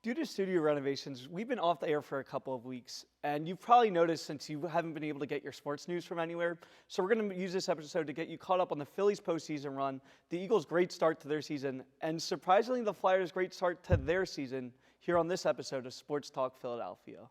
Due to studio renovations, we've been off the air for a couple of weeks, and you've probably noticed since you haven't been able to get your sports news from anywhere. So we're going to use this episode to get you caught up on the Phillies postseason run, the Eagles' great start to their season, and surprisingly, the Flyers' great start to their season here on this episode of Sports Talk Philadelphia.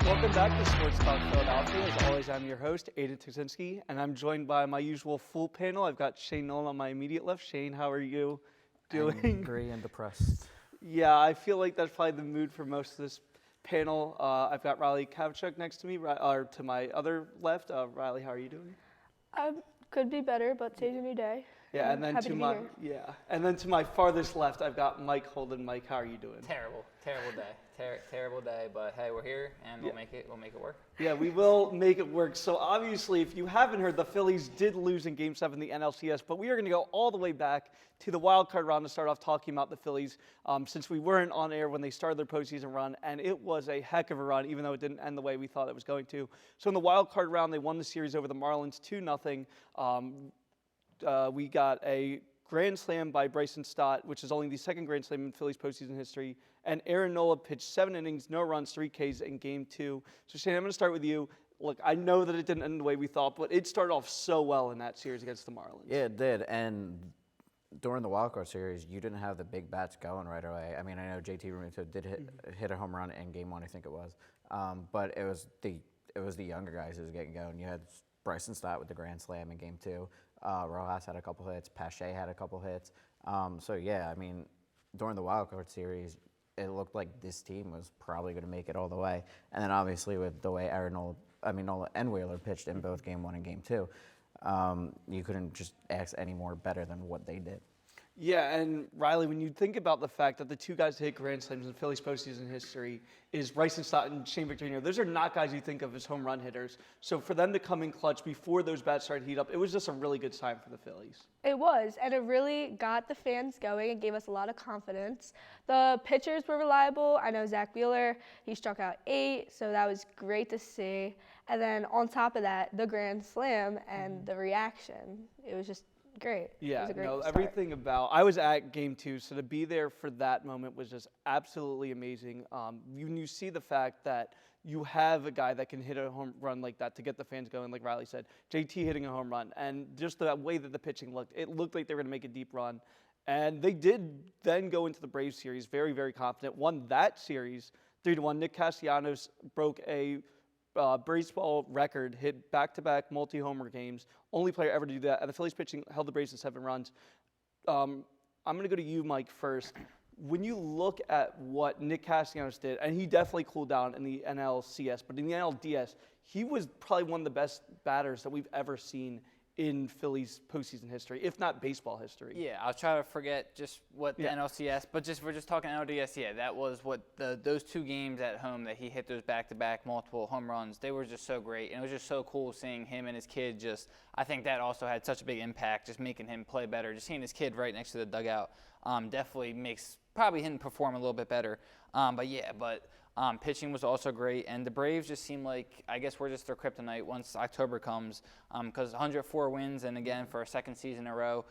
Welcome back to Sports Talk Philadelphia. As always, I'm your host, Aiden Tuczynski, and I'm joined by my usual full panel. I've got Shane Nolan on my immediate left. Shane, how are you doing? Angry and depressed. Yeah, I feel like that's probably the mood for most of this panel. I've got Riley Kavchuk next to me, or to my other left. Riley, how are you doing? Could be better, but today's a new day. Yeah, and then and then to my farthest left, I've got Mike Holden. Mike, how are you doing? Terrible day. But hey, we're here, and we'll make it work. Yeah, we will make it work. So obviously, if you haven't heard, the Phillies did lose in Game 7 of the NLCS, but we are going to go all the way back to the wild card round to start off talking about the Phillies, since we weren't on air when they started their postseason run, and it was a heck of a run, even though it didn't end the way we thought it was going to. So in the wild card round, they won the series over the Marlins 2-0. We got a grand slam by Bryson Stott, which is only the second grand slam in Phillies postseason history. And Aaron Nola pitched 7 innings, no runs, 3 Ks in Game 2. So Shane, I'm going to start with you. Look, I know that it didn't end the way we thought, but it started off so well in that series against the Marlins. Yeah, it did. And during the wildcard series, you didn't have the big bats going right away. I mean, I know JT Realmuto did hit a home run in Game 1, I think it was. But it was the younger guys who was getting going. You had Bryson Stott with the grand slam in Game 2. Rojas had a couple hits. Pache had a couple hits. So, yeah, I mean, during the wildcard series, it looked like this team was probably going to make it all the way. And then, obviously, with the way Nola and Wheeler pitched in both Game 1 and Game 2, you couldn't just ask any more better than what they did. Yeah, and Riley, when you think about the fact that the two guys that hit grand slams in Phillies postseason history is Bryson Stott and Shane Victorino, those are not guys you think of as home run hitters. So for them to come in clutch before those bats started to heat up, it was just a really good sign for the Phillies. It was, and it really got the fans going and gave us a lot of confidence. The pitchers were reliable. I know Zach Wheeler, he struck out 8, so that was great to see. And then on top of that, the grand slam and the reaction, it was just great. Yeah, it was a great start. Everything about. I was at Game 2, so to be there for that moment was just absolutely amazing. When you see the fact that you have a guy that can hit a home run like that to get the fans going, like Riley said, JT hitting a home run, and just the way that the pitching looked, it looked like they were going to make a deep run. And they did then go into the Braves series very, very confident, won that series 3-1. Nick Castellanos broke a baseball record, hit back-to-back multi-homer games. Only player ever to do that. And the Phillies pitching held the Braves to 7 runs. I'm going to go to you, Mike, first. When you look at what Nick Castellanos did, and he definitely cooled down in the NLCS, but in the NLDS, he was probably one of the best batters that we've ever seen in Phillies postseason history, if not baseball history. Yeah, I'll try to forget just what the NLCS, but we're just talking NLDS. Yeah, that was what those 2 games at home that he hit those back-to-back multiple home runs. They were just so great, and it was just so cool seeing him and his kid. I think that also had such a big impact, just making him play better. Just seeing his kid right next to the dugout definitely makes probably him perform a little bit better. Pitching was also great, and the Braves just seem like, I guess we're just their kryptonite once October comes, because 104 wins, and again, for a second season in a row,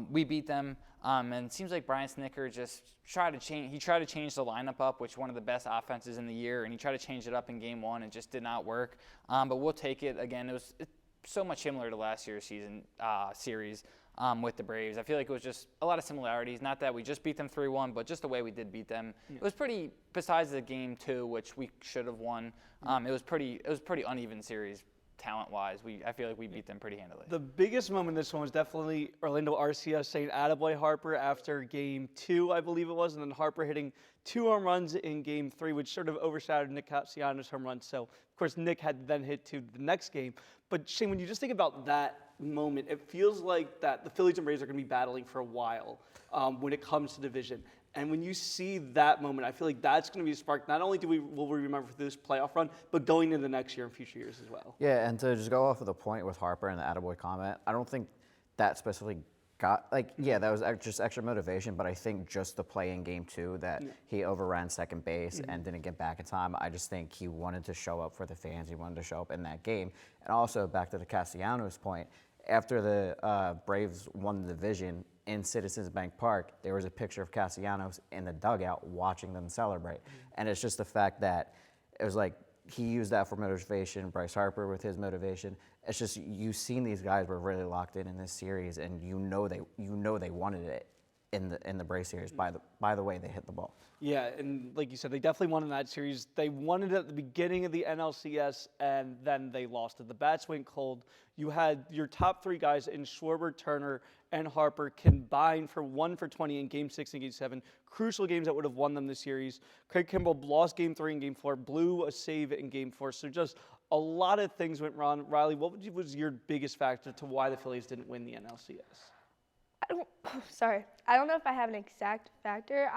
we beat them, and it seems like Brian Snitker just tried to change the lineup up, which is one of the best offenses in the year, and he tried to change it up in Game 1, and it just did not work, but we'll take it. Again, it's so much similar to last year's series. With the Braves. I feel like it was just a lot of similarities. Not that we just beat them 3-1, but just the way we did beat them. Yeah. It was pretty, besides the Game 2, which we should have won, it was pretty uneven series. talent-wise, I feel like we beat them pretty handily. The biggest moment in this one was definitely Orlando Arcia saying "Attaboy Harper" after Game 2, I believe it was, and then Harper hitting 2 home runs in Game 3, which sort of overshadowed Nick Castellanos' home run. So, of course, Nick had to then hit 2 the next game. But Shane, when you just think about that moment, it feels like that the Phillies and Braves are going to be battling for a while when it comes to division. And when you see that moment, I feel like that's going to be a spark. Not only will we remember for this playoff run, but going into the next year and future years as well. Yeah, and to just go off of the point with Harper and the attaboy comment, I don't think that specifically got, that was just extra motivation, but I think just the play in Game 2 that he overran second base and didn't get back in time, I just think he wanted to show up for the fans. He wanted to show up in that game. And also, back to the Castellanos point, after the Braves won the division in Citizens Bank Park, there was a picture of Castellanos in the dugout watching them celebrate. And it's just the fact that it was like he used that for motivation, Bryce Harper with his motivation. It's just you've seen these guys were really locked in this series, and you know they wanted it in the Braves series by the way they hit the ball. Yeah, and like you said, they definitely won in that series. They won it at the beginning of the NLCS, and then they lost it. The bats went cold. You had your top 3 guys in Schwarber, Turner, and Harper combined for 1 for 20 in Game 6 and Game 7. Crucial games that would have won them the series. Craig Kimbrell lost Game 3 and Game 4, blew a save in Game 4. So just a lot of things went wrong. Riley, what was your biggest factor to why the Phillies didn't win the NLCS? I don't know if I have an exact factor.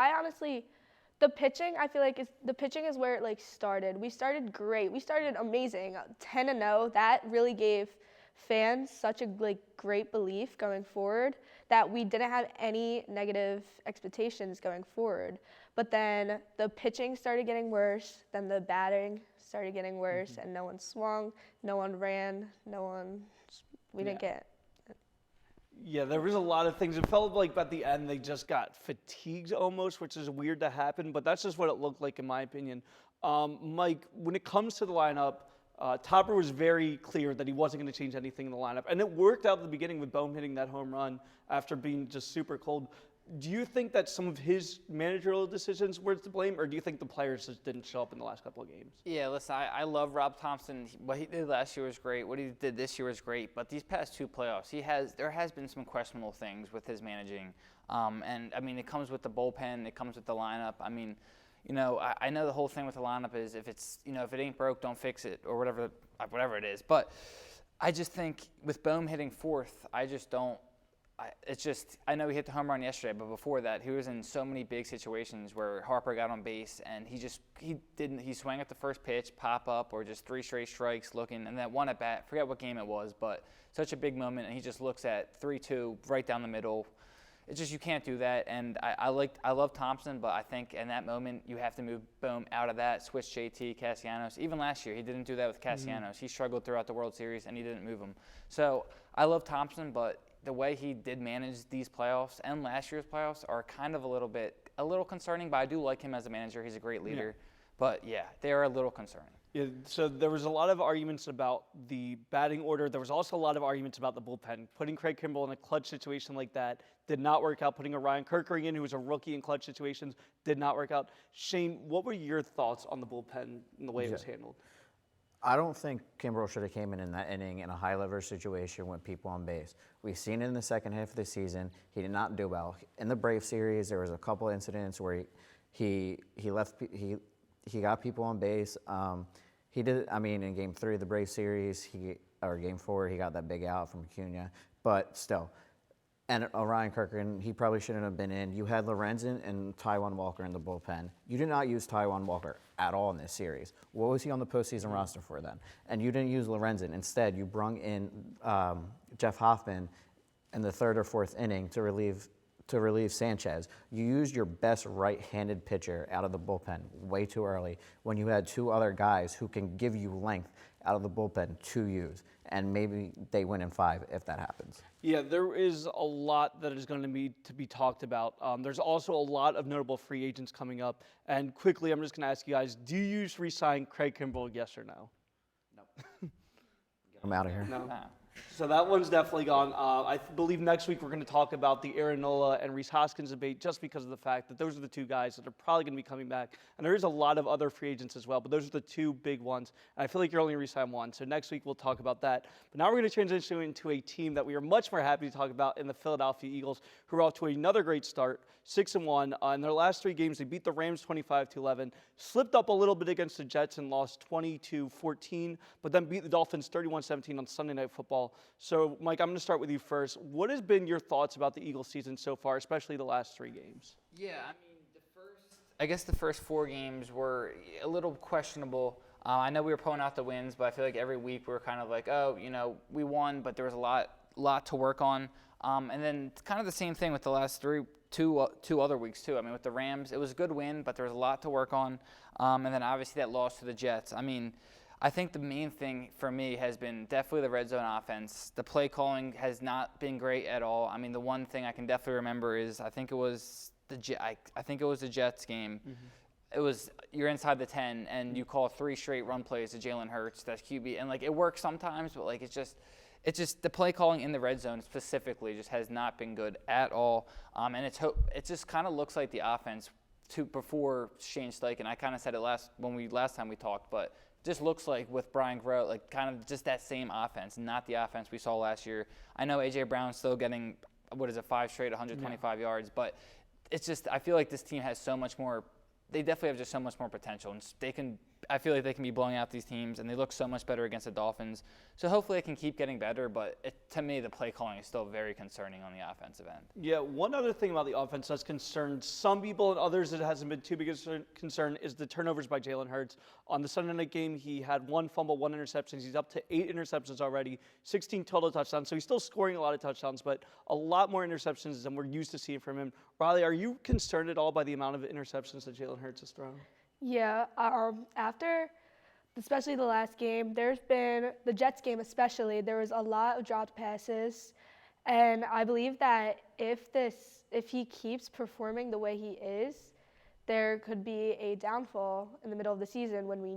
The pitching, I feel like the pitching is where it started. We started great. We started amazing, 10-0. That really gave fans such a great belief going forward that we didn't have any negative expectations going forward. But then the pitching started getting worse. Then the batting started getting worse, and no one swung, no one ran, we didn't get. Yeah, there was a lot of things. It felt like at the end they just got fatigued almost, which is weird to happen, but that's just what it looked like in my opinion. Mike, when it comes to the lineup, Topper was very clear that he wasn't going to change anything in the lineup, and it worked out at the beginning with Bohm hitting that home run after being just super cold. Do you think that some of his managerial decisions were to blame, or do you think the players just didn't show up in the last couple of games? Yeah, listen, I love Rob Thompson. What he did last year was great. What he did this year was great. But these past 2 playoffs, there has been some questionable things with his managing. And, I mean, it comes with the bullpen. It comes with the lineup. I mean, I know the whole thing with the lineup is if it ain't broke, don't fix it, or whatever it is. But I just think with Bohm hitting 4th, I know he hit the home run yesterday, but before that, he was in so many big situations where Harper got on base and he swung at the first pitch, pop up, or just 3 straight strikes looking, and that one at bat, forget what game it was, but such a big moment, and he just looks at 3-2 right down the middle. It's just, you can't do that, and I love Thompson, but I think in that moment, you have to move Bohm out of that, switch JT, Castellanos. Even last year, he didn't do that with Castellanos. He struggled throughout the World Series, and he didn't move him. So I love Thompson, but the way he did manage these playoffs and last year's playoffs are kind of a little concerning, but I do like him as a manager. He's a great leader. Yeah. But, yeah, they are a little concerning. Yeah, so there was a lot of arguments about the batting order. There was also a lot of arguments about the bullpen. Putting Craig Kimbrell in a clutch situation like that did not work out. Putting a Ryan Kirkering in, who was a rookie in clutch situations, did not work out. Shane, what were your thoughts on the bullpen and the way it was handled? I don't think Kimbrell should have came in that inning in a high-leverage situation with people on base. We've seen it in the second half of the season. He did not do well. In the Brave series, there was a couple incidents where he got people on base. He did. I mean, in Game 3 of the Brave series, or Game 4, he got that big out from Acuna. But still, and Ryan Kirkland, he probably shouldn't have been in. You had Lorenzen and Taijuan Walker in the bullpen. You did not use Taijuan Walker at all in this series. What was he on the postseason roster for then? And you didn't use Lorenzen. Instead, you brung in Jeff Hoffman in the 3rd or 4th inning to relieve Sanchez. You used your best right-handed pitcher out of the bullpen way too early when you had 2 other guys who can give you length out of the bullpen to use. And maybe they win in 5 if that happens. Yeah, there is a lot that is going to be talked about. There's also a lot of notable free agents coming up. And quickly, I'm just going to ask you guys, do you re-sign Craig Kimbrell, yes or no? Get him out of here. No. So that one's definitely gone. I believe next week we're going to talk about the Aaron Nola and Reese Hoskins debate just because of the fact that those are the two guys that are probably going to be coming back. And there is a lot of other free agents as well, but those are the two big ones. And I feel like you're only re-sign one. So next week we'll talk about that. But now we're going to transition into a team that we are much more happy to talk about in the Philadelphia Eagles, who are off to another great start, 6-1. In their last 3 games, they beat the Rams 25-11, slipped up a little bit against the Jets and lost 20-14, but then beat the Dolphins 31-17 on Sunday Night Football. So, Mike, I'm going to start with you first. What has been your thoughts about the Eagles season so far, especially the last 3 games? Yeah, I mean, I guess the first 4 games were a little questionable. I know we were pulling out the wins, but I feel like every week we were kind of like, oh, we won, but there was a lot to work on. And then kind of the same thing with the last two other weeks too. I mean, with the Rams, it was a good win, but there was a lot to work on. And then obviously that loss to the Jets. I mean, I think the main thing for me has been definitely the red zone offense. The play calling has not been great at all. I mean, the one thing I can definitely remember is I think it was the Jets game. Mm-hmm. It was you're inside the 10 and you call 3 straight run plays to Jalen Hurts, that's QB, and like it works sometimes, but like it's just the play calling in the red zone specifically just has not been good at all. And it just kind of looks like the offense before Shane Steichen. I kind of said it last time we talked, but just looks like with Brian Grote, like kind of just that same offense, not the offense we saw last year. I know A.J. Brown's still getting, 5 straight, 125 yards, but it's just I feel like this team has so much more. They definitely have just so much more potential, and I feel like they can be blowing out these teams, and they look so much better against the Dolphins. So hopefully it can keep getting better, but to me, the play calling is still very concerning on the offensive end. Yeah, one other thing about the offense that's concerned some people and others it hasn't been too big a concern is the turnovers by Jalen Hurts. On the Sunday night game, he had 1 fumble, 1 interception. He's up to 8 interceptions already, 16 total touchdowns. So he's still scoring a lot of touchdowns, but a lot more interceptions than we're used to seeing from him. Riley, are you concerned at all by the amount of interceptions that Jalen Hurts has thrown? Yeah, after especially the last game, there's been, the Jets game especially, there was a lot of dropped passes. And I believe that if he keeps performing the way he is, there could be a downfall in the middle of the season when we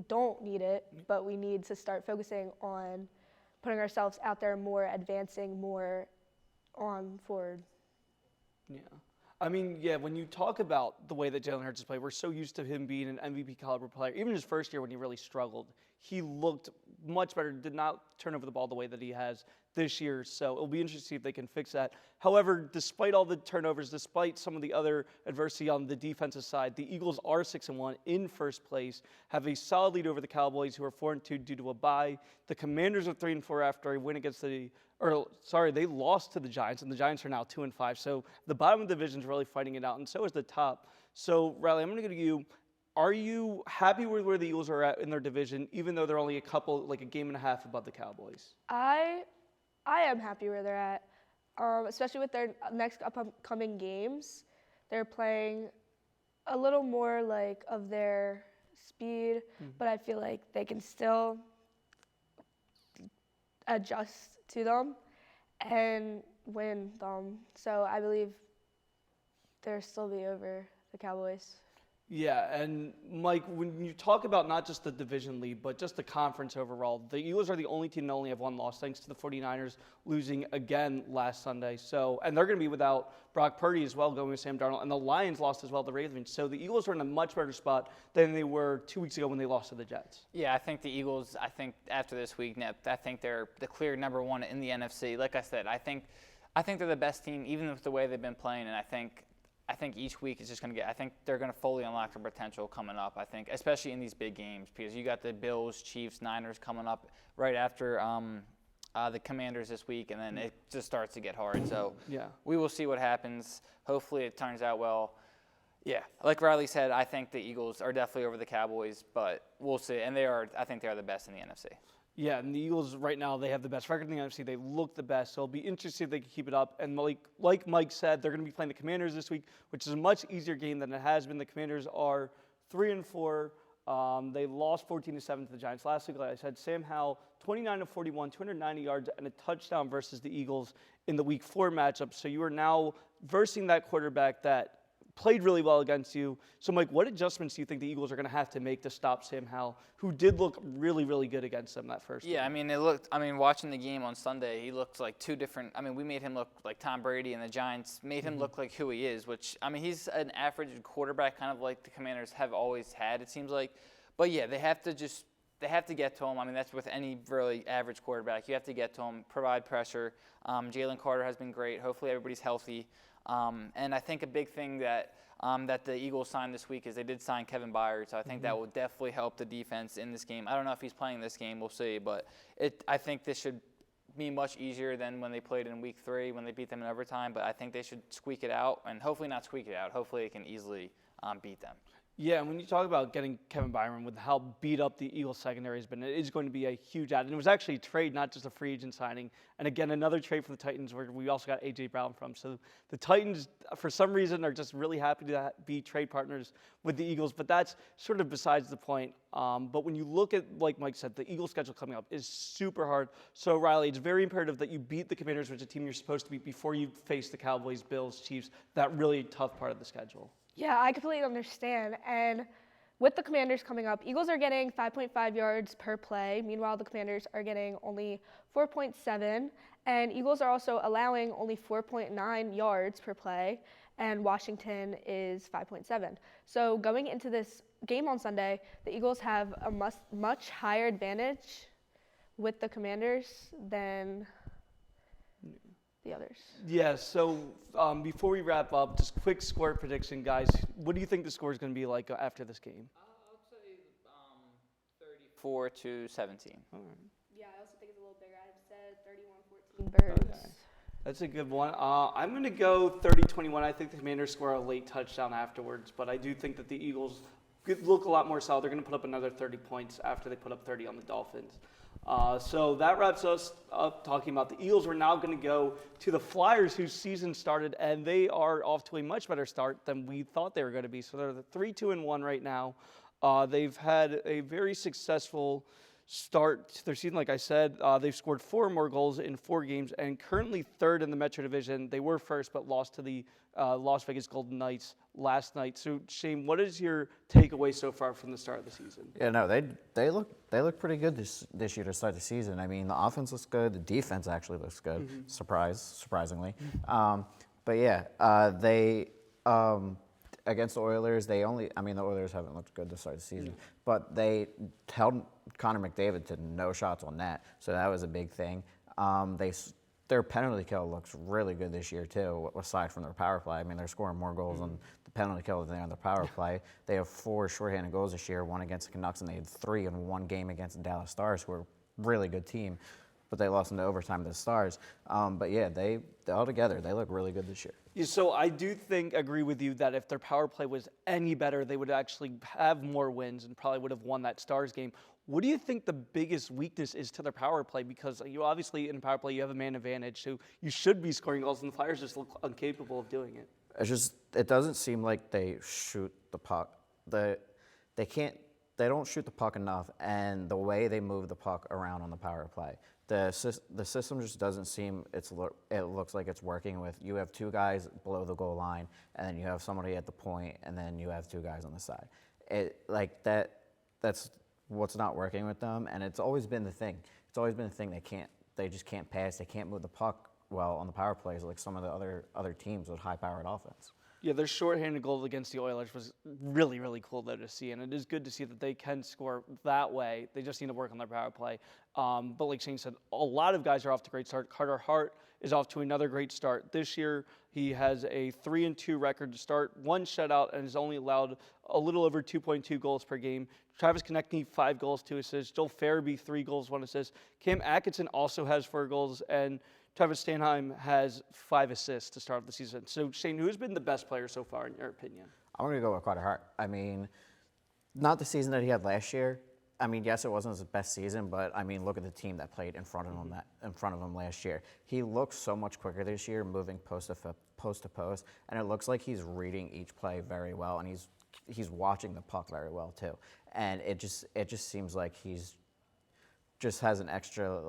don't need it, but we need to start focusing on putting ourselves out there more, advancing more on forward. Yeah. I mean, yeah, when you talk about the way that Jalen Hurts has played, we're so used to him being an MVP caliber player. Even his first year when he really struggled, he looked much better, did not turn over the ball the way that he has this year. So it'll be interesting to see if they can fix that. However, despite all the turnovers, despite some of the other adversity on the defensive side, the Eagles are 6-1 in first place, have a solid lead over the Cowboys, who are 4-2 due to a bye. The Commanders are 3-4 after a win against they lost to the Giants, and the Giants are now 2-5. So the bottom of the division is really fighting it out, and so is the top. So, Riley, I'm going to go to you. Are you happy with where the Eagles are at in their division, even though they're only a game and a half above the Cowboys? I am happy where they're at, especially with their next upcoming games. They're playing a little more like of their speed, but I feel like they can still adjust to them and win them. So I believe they'll still be over the Cowboys. Yeah, and Mike, when you talk about not just the division lead, but just the conference overall, the Eagles are the only team to only have 1 loss, thanks to the 49ers losing again last Sunday. So, and they're going to be without Brock Purdy as well, going with Sam Darnold, and the Lions lost as well to the Ravens. So the Eagles are in a much better spot than they were 2 weeks ago when they lost to the Jets. Yeah, I think the Eagles, after this week, I think they're the clear number 1 in the NFC. Like I said, I think they're the best team, even with the way they've been playing, and I think each week is just going to I think they're going to fully unlock their potential coming up, I think, especially in these big games, because you got the Bills, Chiefs, Niners coming up right after the Commanders this week, and then it just starts to get hard. So we will see what happens. Hopefully it turns out well. Yeah, like Riley said, I think the Eagles are definitely over the Cowboys, but we'll see. And I think they are the best in the NFC. Yeah, and the Eagles right now, they have the best record in the NFC. They look the best, so it'll be interesting if they can keep it up. And like Mike said, they're going to be playing the Commanders this week, which is a much easier game than it has been. The Commanders are 3-4. They lost 14-7 to the Giants last week. Like I said, Sam Howell, 29-41, 290 yards, and a touchdown versus the Eagles in the Week 4 matchup. So you are now versing that quarterback that played really well against you. So, Mike, what adjustments do you think the Eagles are going to have to make to stop Sam Howell, who did look really, really good against them that first Yeah, game? watching the game on Sunday, he looked like two different. We made him look like Tom Brady, and the Giants made him look like who he is, which, he's an average quarterback, kind of like the Commanders have always had, it seems like. But yeah, they have to get to him. That's with any really average quarterback. You have to get to him, provide pressure. Jalen Carter has been great. Hopefully everybody's healthy. And I think a big thing that the Eagles signed this week is they did sign Kevin Byard. So I think that will definitely help the defense in this game. I don't know if he's playing this game. We'll see. But I think this should be much easier than when they played in Week 3 when they beat them in overtime. But I think they should squeak it out, and hopefully not squeak it out. Hopefully they can easily beat them. Yeah, and when you talk about getting Kevin Byron with how beat up the Eagles secondary has been, it is going to be a huge add. And it was actually a trade, not just a free agent signing. And again, another trade for the Titans where we also got A.J. Brown from. So the Titans, for some reason, are just really happy to be trade partners with the Eagles. But that's sort of besides the point. But when you look at, like Mike said, the Eagles schedule coming up is super hard. So, Riley, it's very imperative that you beat the Commanders, which is a team you're supposed to beat, before you face the Cowboys, Bills, Chiefs, that really tough part of the schedule. Yeah, I completely understand. And with the Commanders coming up, Eagles are getting 5.5 yards per play. Meanwhile, the Commanders are getting only 4.7. And Eagles are also allowing only 4.9 yards per play. And Washington is 5.7. So going into this game on Sunday, the Eagles have a much higher advantage with the Commanders than the others. Yeah, so before we wrap up, just quick score prediction, guys. What do you think the score is going to be like after this game? I'll say 34-17. All right. Yeah, I also think it's a little bigger. I said 31-14 Birds. Okay. That's a good one. I'm going to go 30-21. I think the Commanders score a late touchdown afterwards, but I do think that the Eagles could look a lot more solid. They're going to put up another 30 points after they put up 30 on the Dolphins. So that wraps us up talking about the Eagles. We're now going to go to the Flyers, whose season started, and they are off to a much better start than we thought they were going to be. So they're 3-2-1 right now. They've had a very successful start to their season. Like I said, they've scored 4 more goals in 4 games and currently third in the Metro Division. They were first, but lost to the Las Vegas Golden Knights last night. So, Shane, what is your takeaway so far from the start of the season? Yeah, no, they look pretty good this year to start the season. I mean, the offense looks good. The defense actually looks good. Surprisingly. But yeah, they against the Oilers, the Oilers haven't looked good to start the season, but they held Connor McDavid to no shots on net, so that was a big thing. Their penalty kill looks really good this year too, aside from their power play. I mean, they're scoring more goals on the penalty kill than they are on the power play. They have 4 shorthanded goals this year, 1 against the Canucks, and they had 3 in 1 game against the Dallas Stars, who are a really good team, but they lost into overtime to the Stars. But yeah, they all together, they look really good this year. Yeah, so I do agree with you that if their power play was any better, they would actually have more wins and probably would have won that Stars game. What do you think the biggest weakness is to their power play? Because you obviously in power play you have a man advantage, so you should be scoring goals, and the Flyers just look incapable of doing it. It doesn't seem like they shoot the puck. They don't shoot the puck enough, and the way they move the puck around on the power play, the system just doesn't seem it looks like it's working. With you have 2 guys below the goal line, and then you have somebody at the point, and then you have 2 guys on the side. That's what's not working with them, and it's always been the thing. It's always been the thing. They just can't pass. They can't move the puck well on the power plays like some of the other teams with high-powered offense. Yeah, their shorthanded goal against the Oilers was really, really cool though to see, and it is good to see that they can score that way. They just need to work on their power play. But like Shane said, a lot of guys are off to a great start. Carter Hart is off to another great start this year. He has a 3-2 record to start, 1 shutout, and has only allowed a little over 2.2 goals per game. Travis Konechny, 5 goals, 2 assists. Joel Farabee, 3 goals, 1 assist. Cam Atkinson also has 4 goals, and Travis Stanheim has 5 assists to start off the season. So, Shane, who's been the best player so far in your opinion? I'm going to go with Carter Hart. I mean, not the season that he had last year. I mean, yes, it wasn't his best season, but I mean, look at the team that played in front of him last year. He looks so much quicker this year, moving post to post, and it looks like he's reading each play very well, and he's watching the puck very well too. And it just seems like he's just has an extra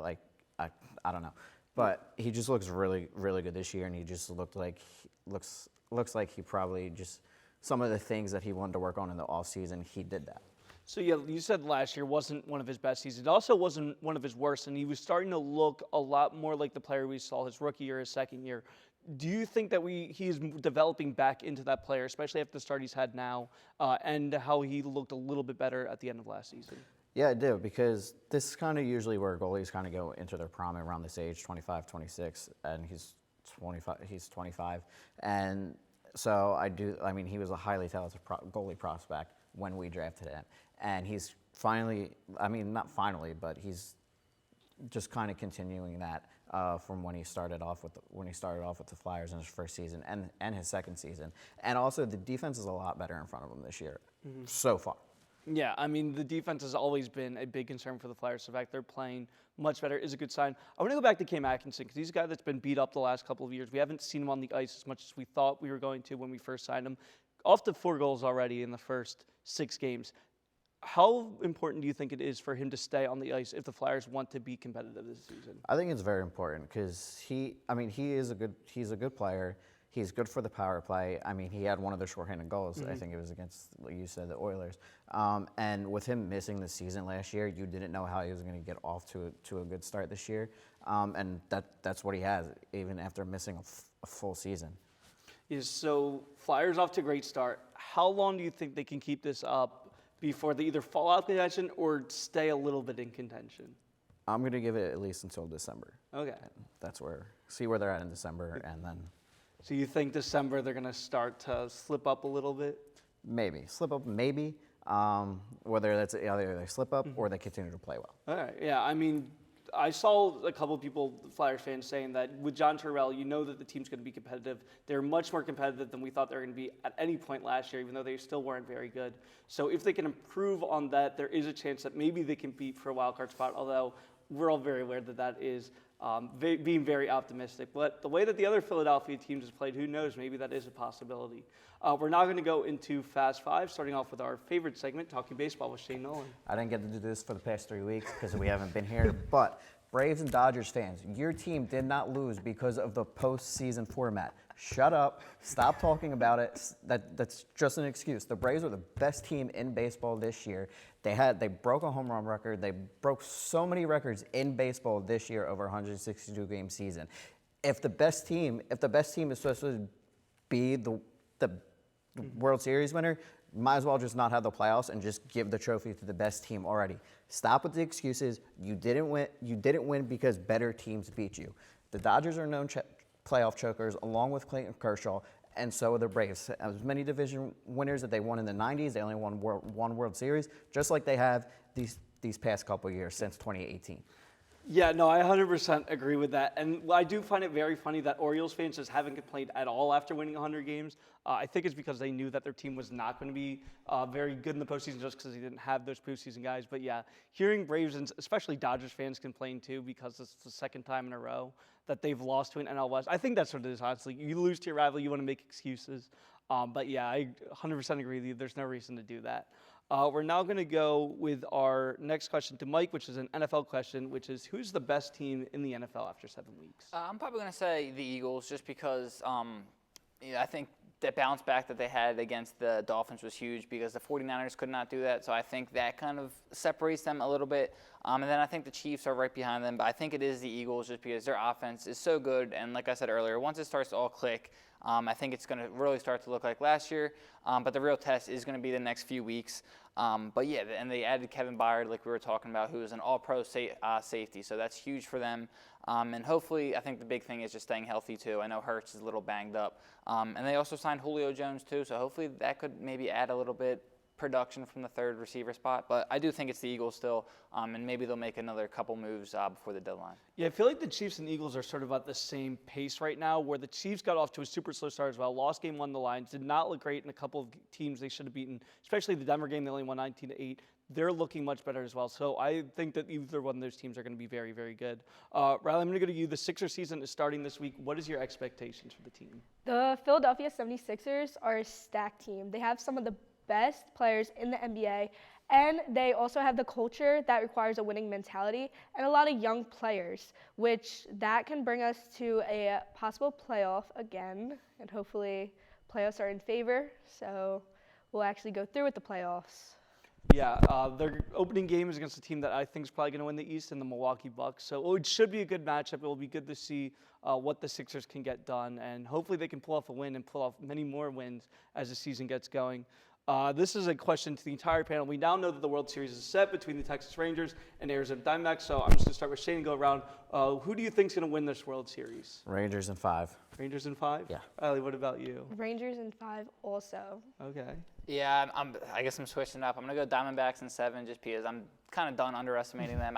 I don't know. But he just looks really, really good this year, and he just looks like he probably just some of the things that he wanted to work on in the offseason, he did that. So, yeah, you said last year wasn't one of his best seasons. It also wasn't one of his worst, and he was starting to look a lot more like the player we saw his rookie year, his second year. Do you think that he is developing back into that player, especially after the start he's had now, and how he looked a little bit better at the end of last season? Yeah, I do, because this is kind of usually where goalies kind of go into their prime around this age, 25, 26, and he's 25. And so he was a highly talented goalie prospect when we drafted him. And he's finally, not finally, but he's just kind of continuing that from when he started off with the Flyers in his first season and his second season. And also the defense is a lot better in front of him this year, so far. Yeah, the defense has always been a big concern for the Flyers. So the fact they're playing much better is a good sign. I want to go back to Cam Atkinson because he's a guy that's been beat up the last couple of years. We haven't seen him on the ice as much as we thought we were going to when we first signed him. Off to 4 goals already in the first 6 games. How important do you think it is for him to stay on the ice if the Flyers want to be competitive this season? I think it's very important because he's a good player. He's good for the power play. He had one of the shorthanded goals. I think it was against, like you said, the Oilers. And with him missing the season last year, you didn't know how he was going to get off to a good start this year. And that's what he has, even after missing a full season. So Flyers off to a great start. How long do you think they can keep this up before they either fall out of contention or stay a little bit in contention? I'm going to give it at least until December. Okay. That's see where they're at in December, and then. So you think December they're going to start to slip up a little bit? Maybe. Slip up, maybe. Whether that's either they slip up or they continue to play well. All right. Yeah, I saw a couple of people, Flyers fans, saying that with John Tortorella, you know that the team's going to be competitive. They're much more competitive than we thought they were going to be at any point last year, even though they still weren't very good. So if they can improve on that, there is a chance that maybe they can compete for a wild card spot, although we're all very aware that that is being very optimistic. But the way that the other Philadelphia teams have played, who knows, maybe that is a possibility. We're now going to go into Fast Five, starting off with our favorite segment, Talking Baseball with Shane Nolan. I didn't get to do this for the past 3 weeks because we haven't been here, but Braves and Dodgers fans, your team did not lose because of the postseason format. Shut up. Stop talking about it. That's just an excuse. The Braves are the best team in baseball this year. They broke a home run record. They broke so many records in baseball this year over a 162-game season. If the best team is supposed to be the World Series winner, might as well just not have the playoffs and just give the trophy to the best team already. Stop with the excuses. You didn't win because better teams beat you. The Dodgers are known playoff chokers, along with Clayton Kershaw, and so are the Braves. As many division winners that they won in the 90s, they only won one World Series, just like they have these past couple of years since 2018. Yeah, no, I 100% agree with that. And I do find it very funny that Orioles fans just haven't complained at all after winning 100 games. I think it's because they knew that their team was not going to be very good in the postseason just because they didn't have those postseason guys. But yeah, hearing Braves and especially Dodgers fans complain too because it's the second time in a row that they've lost to an NL West. I think that's what it is, honestly. You lose to your rival, you want to make excuses. But yeah, I 100% agree with you. There's no reason to do that. We're now going to go with our next question to Mike, which is an NFL question, which is who's the best team in the NFL after 7 weeks? I'm probably going to say the Eagles just because I think that bounce back that they had against the Dolphins was huge because the 49ers could not do that. So I think that kind of separates them a little bit. And then I think the Chiefs are right behind them. But I think it is the Eagles just because their offense is so good. And like I said earlier, once it starts to all click, I think it's going to really start to look like last year. But the real test is going to be the next few weeks. But yeah, and they added Kevin Byard, like we were talking about, who is an all-pro safety. So that's huge for them. And hopefully, I think the big thing is just staying healthy, too. I know Hurts is a little banged up. And they also signed Julio Jones, too. So hopefully that could maybe add a little bit production from the third receiver spot. But I do think it's the Eagles still. And maybe they'll make another couple moves before the deadline. Yeah, I feel like the Chiefs and Eagles are sort of at the same pace right now, where the Chiefs got off to a super slow start as well. Lost game 1 the Lions. Did not look great in a couple of teams they should have beaten, especially the Denver game. They only won 19-8. They're looking much better as well. So I think that either one of those teams are going to be very, very good. Riley, I'm going to go to you. The Sixers season is starting this week. What is your expectations for the team? The Philadelphia 76ers are a stacked team. They have some of the best players in the NBA, and they also have the culture that requires a winning mentality and a lot of young players, which that can bring us to a possible playoff again and hopefully playoffs are in favor, so we'll actually go through with the playoffs. Yeah, their opening game is against a team that I think is probably going to win the East, and the Milwaukee Bucks. So it should be a good matchup. It will be good to see what the Sixers can get done, and hopefully they can pull off a win and pull off many more wins as the season gets going. This is a question to the entire panel. We now know that the World Series is set between the Texas Rangers and Arizona Diamondbacks, so I'm just going to start with Shane and go around. Who do you think is going to win this World Series? Rangers in 5. Rangers in 5? Yeah. Riley, what about you? Rangers in 5 also. Okay. Yeah, I guess I'm switching up. I'm going to go Diamondbacks in 7 just because I'm kind of done underestimating them.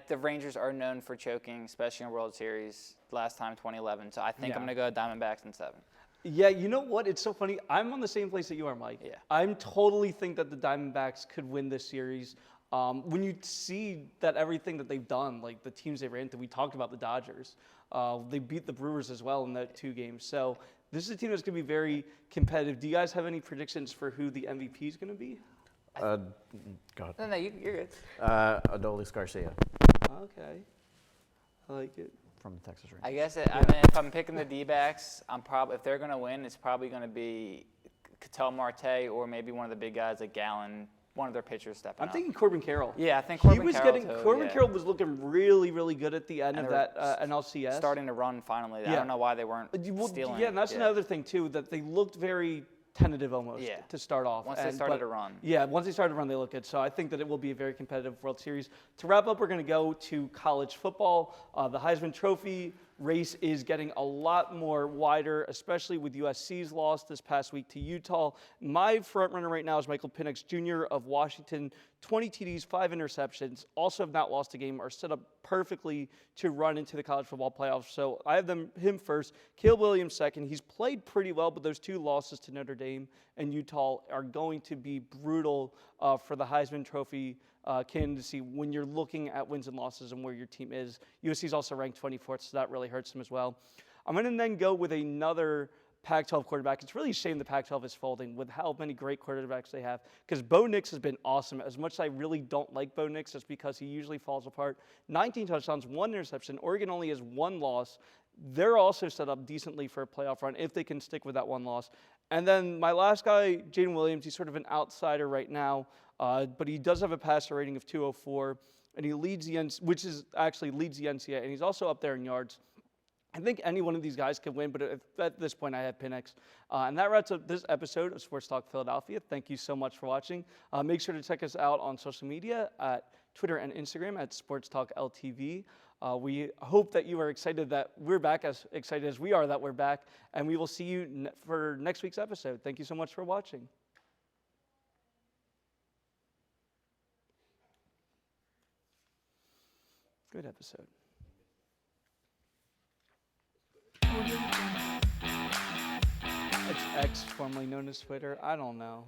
The Rangers are known for choking, especially in World Series last time, 2011. So I think I'm going to go Diamondbacks in 7. Yeah, you know what? It's so funny. I'm on the same place that you are, Mike. Yeah. I'm totally think that the Diamondbacks could win this series. When you see that everything that they've done, like the teams they ran through, we talked about the Dodgers. They beat the Brewers as well in the 2 games. So this is a team that's going to be very competitive. Do you guys have any predictions for who the MVP is going to be? God. No, you're good. Adolis Garcia Okay. I like it. from the Texas Rangers. I guess if I'm picking the D-backs, if they're going to win, it's probably going to be Ketel Marte or maybe one of the big guys like Gallen, one of their pitchers stepping up. I'm thinking Corbin Carroll. Yeah, I think Corbin Carroll Corbin Carroll was looking really, really good at the end And of they're that NLCS. starting to run finally. I Yeah. don't know why they weren't stealing. Yeah, and that's another thing too, that they looked very tentative almost Yeah. to start off. Once they started to run. Yeah, once they started to run, they look good. So I think that it will be a very competitive World Series. To wrap up, we're going to go to college football. The Heisman Trophy race is getting a lot more wider, especially with USC's loss this past week to Utah. My front runner right now is Michael Penix Jr. of Washington. 20 TDs, 5 interceptions, also have not lost a game, are set up perfectly to run into the college football playoffs. So I have him first, Caleb Williams second. He's played pretty well, but those 2 losses to Notre Dame and Utah are going to be brutal for the Heisman Trophy candidacy when you're looking at wins and losses and where your team is. USC is also ranked 24th, so that really hurts them as well. I'm going to then go with another Pac-12 quarterback. It's really a shame the Pac-12 is folding with how many great quarterbacks they have, because Bo Nix has been awesome. As much as I really don't like Bo Nix, it's because he usually falls apart. 19 touchdowns, 1 interception. Oregon only has 1 loss. They're also set up decently for a playoff run if they can stick with that 1 loss. And then my last guy, Jaden Williams, he's sort of an outsider right now, but he does have a passer rating of 204, and he leads the leads the NCAA, and he's also up there in yards. I think any one of these guys could win, but at this point I have Penix. And that wraps up this episode of Sports Talk Philadelphia. Thank you so much for watching. Make sure to check us out on social media at Twitter and Instagram at Sports Talk LTV. We hope that you are excited that we're back, as excited as we are that we're back, and we will see you for next week's episode. Thank you so much for watching. Good episode. It's X, formerly known as Twitter. I don't know.